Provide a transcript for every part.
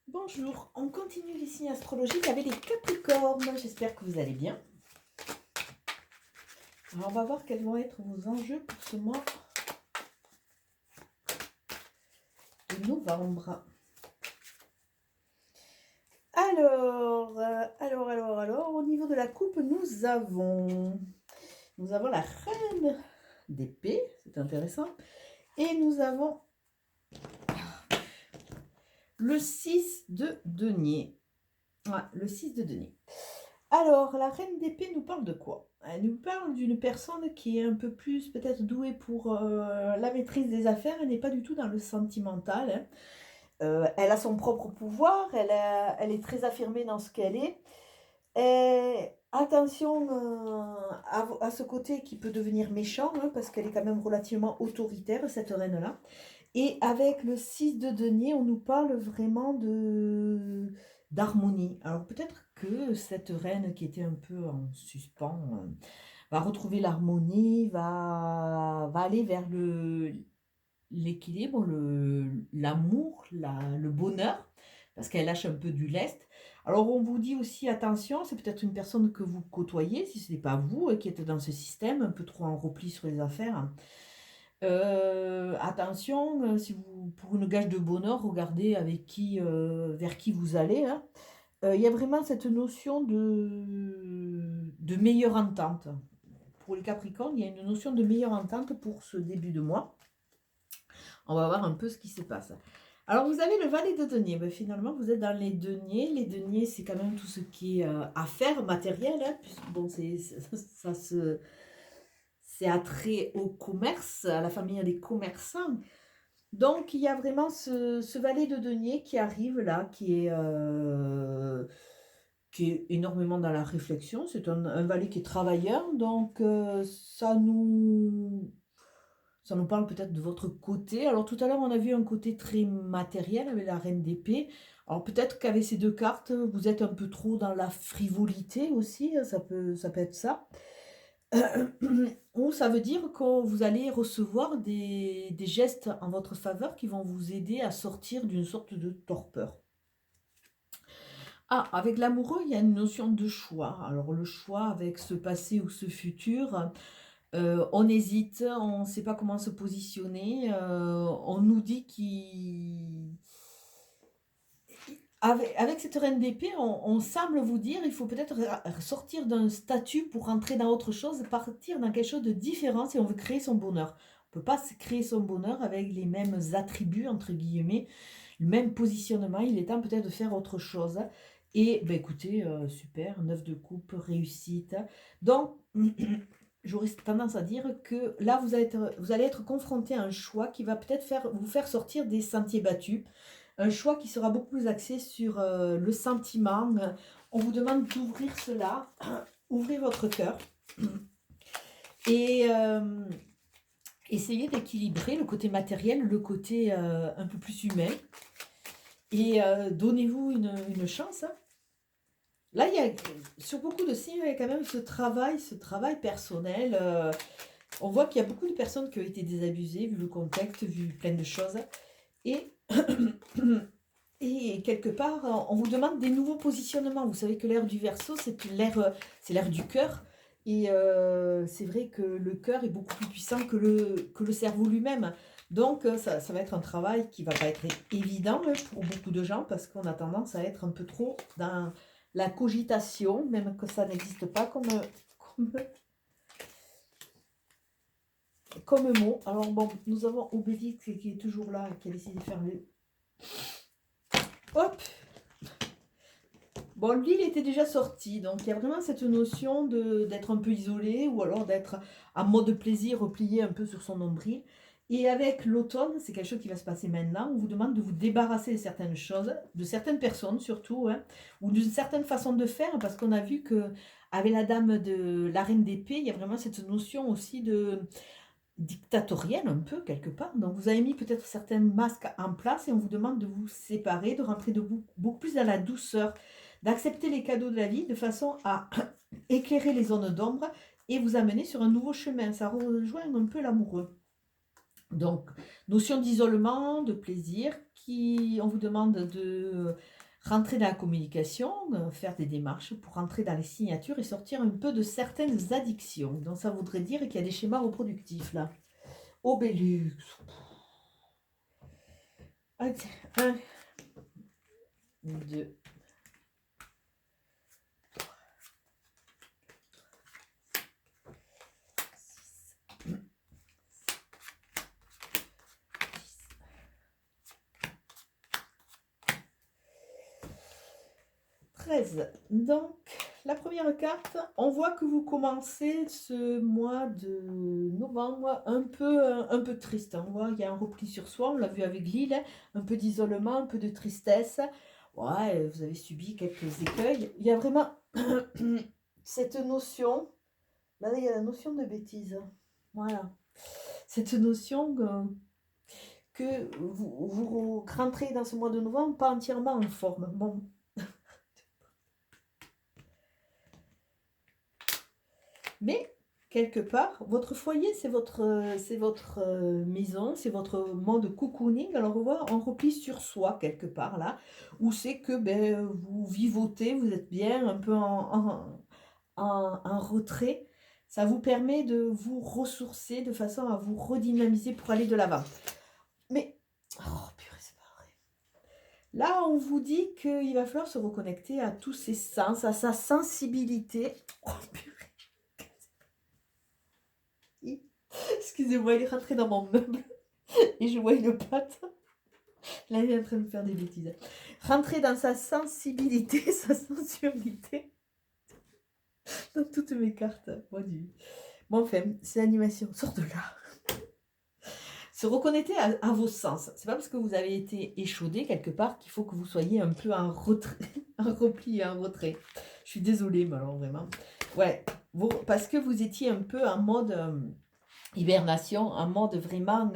Bonjour, on continue les signes astrologiques avec les Capricornes. J'espère que vous allez bien. Alors, on va voir quels vont être vos enjeux pour ce mois de novembre. Alors, au niveau de la coupe, nous avons la reine d'épée, c'est intéressant, et nous avons le 6 de denier. Ouais, le 6 de denier. Alors, la reine d'épée nous parle de quoi? Elle nous parle d'une personne qui est un peu plus peut-être douée pour la maîtrise des affaires. Elle n'est pas du tout dans le sentimental, hein. Elle a son propre pouvoir, elle est très affirmée dans ce qu'elle est. Et attention à ce côté qui peut devenir méchant, hein, parce qu'elle est quand même relativement autoritaire, cette reine-là. Et avec le 6 de denier, on nous parle vraiment d'harmonie. Alors peut-être que cette reine qui était un peu en suspens va retrouver l'harmonie, va aller vers l'équilibre, l'amour, le bonheur, parce qu'elle lâche un peu du lest. Alors on vous dit aussi attention, c'est peut-être une personne que vous côtoyez, si ce n'est pas vous qui êtes dans ce système, un peu trop en repli sur les affaires. Attention, si vous, pour une gage de bonheur, regardez avec qui, vers qui vous allez, hein. Il y a vraiment cette notion de meilleure entente. Pour les Capricornes, il y a une notion de meilleure entente pour ce début de mois. On va voir un peu ce qui se passe. Alors, vous avez le valet de denier. Ben, finalement, vous êtes dans les deniers. Les deniers, c'est quand même tout ce qui est affaires matérielles, hein, puisque, bon, c'est attrait au commerce, à la famille des commerçants. Donc, il y a vraiment ce valet de denier qui arrive là, qui est énormément dans la réflexion. C'est un valet qui est travailleur, donc ça nous parle peut-être de votre côté. Alors tout à l'heure, on a vu un côté très matériel avec la reine d'épée. Alors peut-être qu'avec ces deux cartes, vous êtes un peu trop dans la frivolité aussi, hein, ça peut être ça. Ou ça veut dire que vous allez recevoir des gestes en votre faveur qui vont vous aider à sortir d'une sorte de torpeur. Ah, avec l'amoureux, il y a une notion de choix. Alors le choix avec ce passé ou ce futur, on hésite, on ne sait pas comment se positionner. On nous dit avec cette reine d'épée, on semble vous dire il faut peut-être sortir d'un statut pour rentrer dans autre chose, partir dans quelque chose de différent si on veut créer son bonheur. On ne peut pas créer son bonheur avec les mêmes attributs, entre guillemets, le même positionnement. Il est temps peut-être de faire autre chose. Et ben écoutez, super, 9 de coupe, réussite. Donc, j'aurais tendance à dire que là, vous allez être confronté à un choix qui va peut-être vous faire sortir des sentiers battus. Un choix qui sera beaucoup plus axé sur le sentiment. On vous demande d'ouvrir cela, ouvrez votre cœur et essayez d'équilibrer le côté matériel, le côté un peu plus humain. Et donnez-vous une chance, hein. Là, sur beaucoup de signes, il y a quand même ce travail personnel. On voit qu'il y a beaucoup de personnes qui ont été désabusées, vu le contexte, vu plein de choses. Et, et quelque part, on vous demande des nouveaux positionnements. Vous savez que l'ère du Verseau, c'est l'ère du cœur. Et c'est vrai que le cœur est beaucoup plus puissant que le cerveau lui-même. Donc, ça va être un travail qui va pas être évident pour beaucoup de gens parce qu'on a tendance à être un peu trop dans la cogitation, même que ça n'existe pas comme, comme mot. Alors bon, nous avons Obélix qui est toujours là et qui a décidé de faire le... Hop! Bon, lui, il était déjà sorti, donc il y a vraiment cette notion d'être un peu isolé ou alors d'être en mode plaisir, replié un peu sur son nombril. Et avec l'automne, c'est quelque chose qui va se passer maintenant. On vous demande de vous débarrasser de certaines choses, de certaines personnes surtout, hein, ou d'une certaine façon de faire, parce qu'on a vu que avec la dame de la reine d'épée, il y a vraiment cette notion aussi de dictatoriale un peu quelque part. Donc vous avez mis peut-être certains masques en place et on vous demande de vous séparer, de rentrer beaucoup plus dans la douceur, d'accepter les cadeaux de la vie de façon à éclairer les zones d'ombre et vous amener sur un nouveau chemin. Ça rejoint un peu l'amoureux. Donc, notion d'isolement, de plaisir, on vous demande de rentrer dans la communication, faire des démarches pour rentrer dans les signatures et sortir un peu de certaines addictions. Donc, ça voudrait dire qu'il y a des schémas reproductifs là. Obélix. Un, 2, 13. Donc, la première carte, on voit que vous commencez ce mois de novembre un peu triste. On voit qu'il y a un repli sur soi, on l'a vu avec Lille, un peu d'isolement, un peu de tristesse. Ouais, vous avez subi quelques écueils. Il y a vraiment cette notion, là il y a la notion de bêtise. Voilà. Cette notion que vous rentrez dans ce mois de novembre pas entièrement en forme. Bon. Mais quelque part, votre foyer, c'est votre maison, c'est votre mode cocooning. Alors on replie sur soi quelque part là, où c'est que ben, vous vivotez, vous êtes bien un peu en retrait. Ça vous permet de vous ressourcer de façon à vous redynamiser pour aller de l'avant. Mais, oh purée, c'est pas vrai. Là, on vous dit qu'il va falloir se reconnecter à tous ses sens, à sa sensibilité. Oh purée. Excusez-moi, il est rentré dans mon meuble et je vois une patte. Là, il est en train de faire des bêtises. Rentrer dans sa sensibilité, sa sensualité. Dans toutes mes cartes. Bon, enfin, c'est l'animation. Sors de là. Se reconnecter à vos sens. C'est pas parce que vous avez été échaudé quelque part qu'il faut que vous soyez un peu en retrait, en repli et en retrait. Je suis désolée, mais alors vraiment. Ouais, parce que vous étiez un peu en mode hibernation, en mode vraiment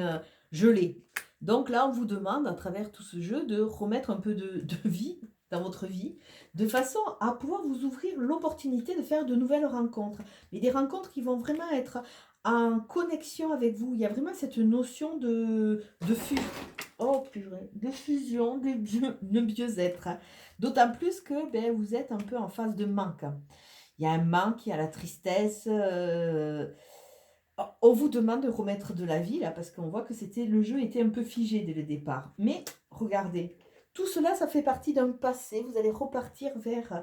gelé. Donc là, on vous demande, à travers tout ce jeu, de remettre un peu de vie dans votre vie, de façon à pouvoir vous ouvrir l'opportunité de faire de nouvelles rencontres. Mais des rencontres qui vont vraiment être en connexion avec vous. Il y a vraiment cette notion de fusion, de mieux-être. D'autant plus que ben, vous êtes un peu en phase de manque. Il y a un manque, il y a la tristesse. On vous demande de remettre de la vie là, parce qu'on voit que le jeu était un peu figé dès le départ. Mais regardez, tout cela, ça fait partie d'un passé. Vous allez repartir vers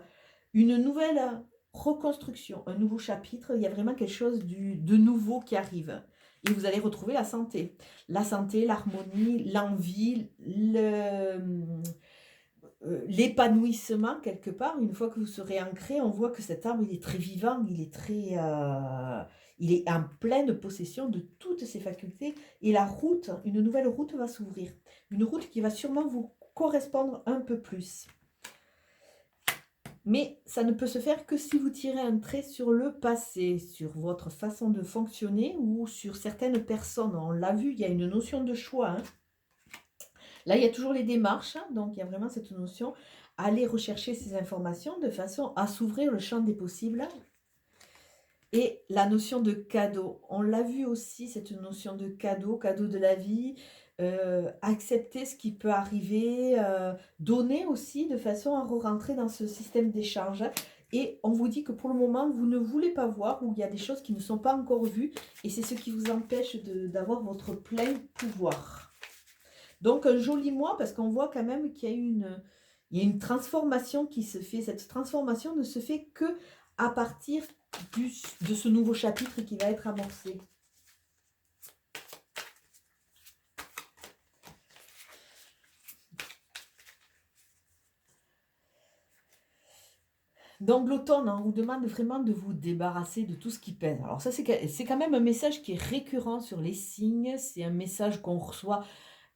une nouvelle reconstruction, un nouveau chapitre. Il y a vraiment quelque chose de nouveau qui arrive. Et vous allez retrouver la santé. La santé, l'harmonie, l'envie, l'épanouissement quelque part. Une fois que vous serez ancré, on voit que cet arbre, il est très vivant, il est en pleine possession de toutes ses facultés. Et la route, une nouvelle route va s'ouvrir. Une route qui va sûrement vous correspondre un peu plus. Mais ça ne peut se faire que si vous tirez un trait sur le passé, sur votre façon de fonctionner ou sur certaines personnes. On l'a vu, il y a une notion de choix. Hein. Là, il y a toujours les démarches, hein, donc il y a vraiment cette notion. Aller rechercher ces informations de façon à s'ouvrir le champ des possibles. Et la notion de cadeau, on l'a vu aussi, cette notion de cadeau, cadeau de la vie, accepter ce qui peut arriver, donner aussi de façon à re-rentrer dans ce système d'échange. Et on vous dit que pour le moment, vous ne voulez pas voir, ou il y a des choses qui ne sont pas encore vues, et c'est ce qui vous empêche d'avoir votre plein pouvoir. Donc un joli mois, parce qu'on voit quand même qu'il y a une transformation qui se fait. Cette transformation ne se fait que à partir de ce nouveau chapitre qui va être amorcé. Donc l'automne, on vous demande vraiment de vous débarrasser de tout ce qui pèse. Alors ça, c'est quand même un message qui est récurrent sur les signes. C'est un message qu'on reçoit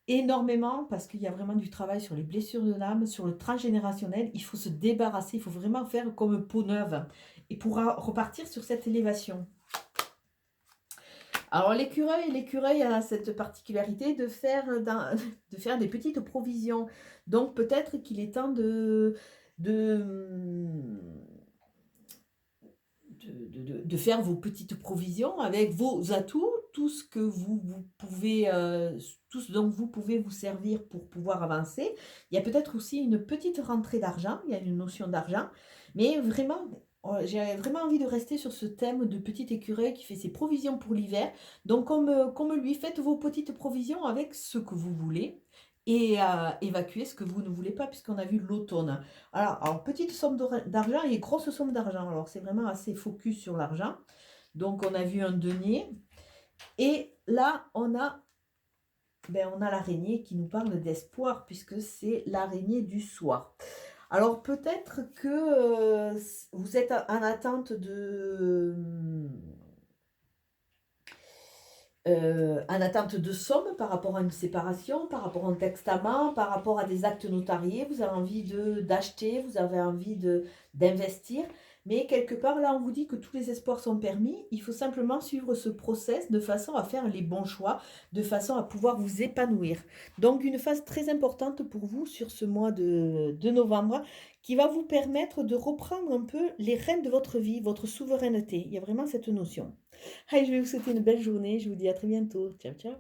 énormément parce qu'il y a vraiment du travail sur les blessures de l'âme, sur le transgénérationnel. Il faut se débarrasser, il faut vraiment faire comme peau neuve et pour repartir sur cette élévation. Alors l'écureuil a cette particularité de faire des petites provisions. Donc peut-être qu'il est temps de faire vos petites provisions avec vos atouts tout ce que vous pouvez, tout ce dont vous pouvez vous servir pour pouvoir avancer. Il y a peut-être aussi une petite rentrée d'argent, il y a une notion d'argent, mais vraiment, j'ai vraiment envie de rester sur ce thème de petit écureuil qui fait ses provisions pour l'hiver. Donc comme lui, faites vos petites provisions avec ce que vous voulez et évacuez ce que vous ne voulez pas puisqu'on a vu l'automne. Alors petite somme d'argent et grosse somme d'argent. Alors c'est vraiment assez focus sur l'argent. Donc on a vu un denier et là on a l'araignée qui nous parle d'espoir puisque c'est l'araignée du soir. Alors peut-être que vous êtes en attente de sommes par rapport à une séparation, par rapport à un testament, par rapport à des actes notariés. Vous avez envie d'acheter, vous avez envie d'investir. Mais quelque part, là, on vous dit que tous les espoirs sont permis. Il faut simplement suivre ce process de façon à faire les bons choix, de façon à pouvoir vous épanouir. Donc, une phase très importante pour vous sur ce mois de novembre qui va vous permettre de reprendre un peu les rênes de votre vie, votre souveraineté. Il y a vraiment cette notion. Allez, je vais vous souhaiter une belle journée. Je vous dis à très bientôt. Ciao, ciao.